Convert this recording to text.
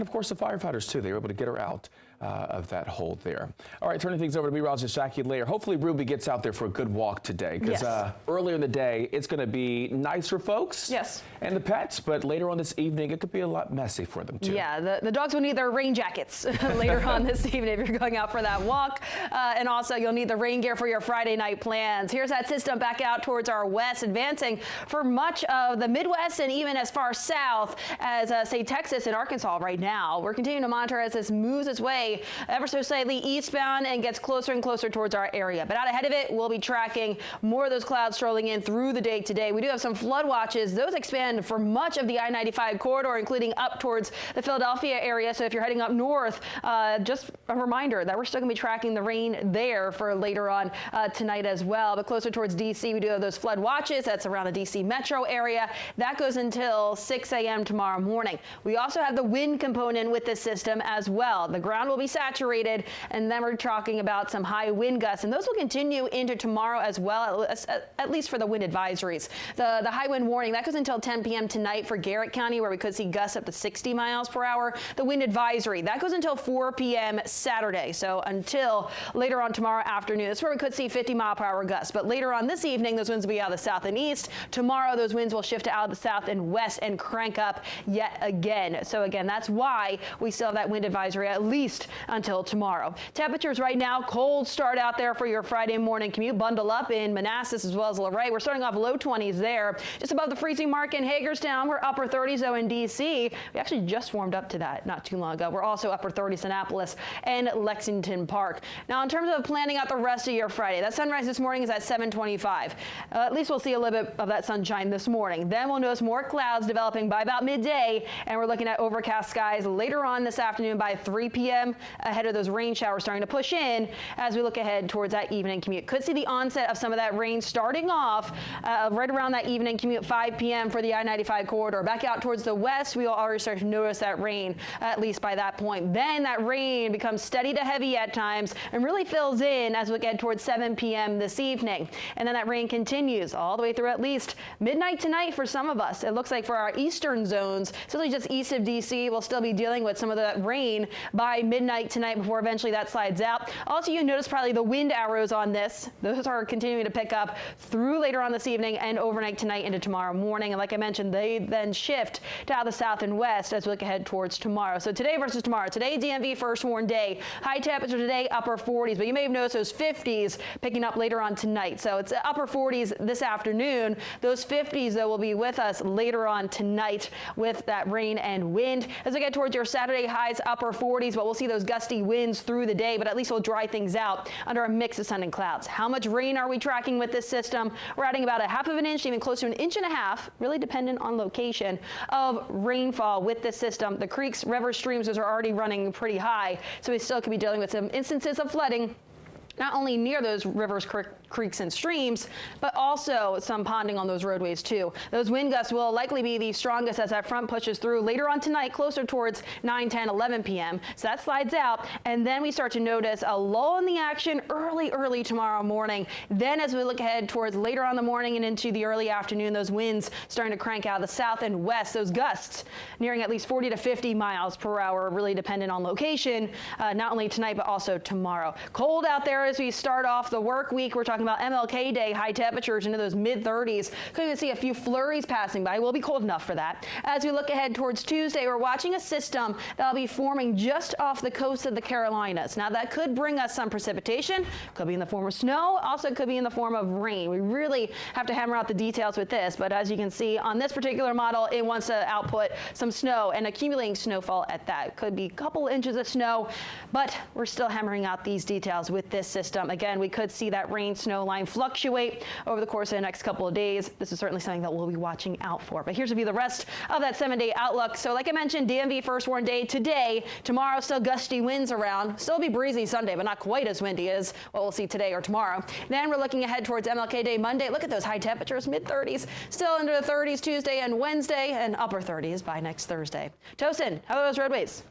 of course, the firefighters, too. They were able to get her out of that hole there. All right, turning things over to meteorologist Jackie Layer. Hopefully, Ruby gets out there for a good walk today, because earlier in the day, it's going to be nice for folks and the pets, but later on this evening, it could be a lot messy for them, too. Yeah, the dogs will need their rain jackets later on this evening if you're going out for that walk. And also, you'll need the rain gear for your Friday night plans. Here's that system back out towards our west, advancing for much of the Midwest and even as far south as, say, Texas and Arkansas right now. We're continuing to monitor as this moves its way ever so slightly eastbound and gets closer and closer towards our area. But out ahead of it, we'll be tracking more of those clouds strolling in through the day today. We do have some flood watches. Those expand for much of the I-95 corridor, including up towards the Philadelphia area. So if you're heading up north, just a reminder that we're still going to be tracking the rain there for later on tonight as well. But closer towards D.C., we do have those flood watches. That's around the D.C. metro area. That goes until 6 a.m. tomorrow morning. We also have the wind component with this system as well. The ground will be saturated, and then we're talking about some high wind gusts, and those will continue into tomorrow as well, at least for the wind advisories. The high wind warning, that goes until 10 p.m. tonight for Garrett County, where we could see gusts up to 60 miles per hour. The wind advisory, that goes until 4 p.m. Saturday, so until later on tomorrow afternoon. That's where we could see 50-mile-per-hour gusts, but later on this evening, those winds will be out of the south and east. Tomorrow, those winds will shift to out of the south and west and crank up yet again. So again, that's why we still have that wind advisory at least until tomorrow. Temperatures right now, cold start out there for your Friday morning commute. Bundle up in Manassas as well as Luray. We're starting off low 20s there. Just above the freezing mark in Hagerstown. We're upper 30s though in D.C. We actually just warmed up to that not too long ago. We're also upper 30s in Annapolis and Lexington Park. Now in terms of planning out the rest of your Friday, that sunrise this morning is at 7:25. At least we'll see a little bit of that sunshine this morning. Then we'll notice more clouds developing by about midday, and we're looking at overcast skies later on this afternoon by 3 p.m. ahead of those rain showers starting to push in as we look ahead towards that evening commute. Could see the onset of some of that rain starting off right around that evening commute, 5 p.m. for the I-95 corridor. Back out towards the west, we will already start to notice that rain, at least by that point. Then that rain becomes steady to heavy at times and really fills in as we get towards 7 p.m. this evening. And then that rain continues all the way through at least midnight tonight for some of us. It looks like for our eastern zones, certainly just east of D.C., we'll still be dealing with some of that rain by midnight tonight before eventually that slides out. Also, you notice probably the wind arrows on this. Those are continuing to pick up through later on this evening and overnight tonight into tomorrow morning. And like I mentioned, they then shift to out the south and west as we look ahead towards tomorrow. So today versus tomorrow. Today, DMV first warned day. High temperature today, upper 40s. But you may have noticed those 50s picking up later on tonight. So it's upper 40s this afternoon. Those 50s, though, will be with us later on tonight with that rain and wind. As we get towards your Saturday highs, upper 40s, but we'll see those gusty winds through the day, but at least we'll dry things out under a mix of sun and clouds. How much rain are we tracking with this system? We're adding about a half of an inch, even closer to an inch and a half, really dependent on location, of rainfall with this system. The creeks, rivers, streams, those are already running pretty high, so we still could be dealing with some instances of flooding, not only near those rivers, creeks, and streams, but also some ponding on those roadways too. Those wind gusts will likely be the strongest as that front pushes through later on tonight, closer towards 9, 10, 11 p.m. So that slides out, and then we start to notice a lull in the action early tomorrow morning. Then as we look ahead towards later on the morning and into the early afternoon, those winds starting to crank out of the south and west, those gusts nearing at least 40 to 50 miles per hour, really dependent on location, not only tonight, but also tomorrow. Cold out there as we start off the work week. We're talking about MLK Day, high temperatures into those mid-30s. Could even see a few flurries passing by. We'll be cold enough for that. As we look ahead towards Tuesday, we're watching a system that'll be forming just off the coast of the Carolinas. Now that could bring us some precipitation. Could be in the form of snow. Also could be in the form of rain. We really have to hammer out the details with this, but as you can see on this particular model, it wants to output some snow and accumulating snowfall at that. Could be a couple inches of snow, but we're still hammering out these details with this system. Again, we could see that rain-snow line fluctuate over the course of the next couple of days. This is certainly something that we'll be watching out for. But here's a view of the rest of that 7-day outlook. So like I mentioned, DMV first warned day today. Tomorrow, still gusty winds around. Still be breezy Sunday, but not quite as windy as what we'll see today or tomorrow. Then we're looking ahead towards MLK Day Monday. Look at those high temperatures, mid-30s. Still under the 30s Tuesday and Wednesday, and upper 30s by next Thursday. Tosin, how are those roadways?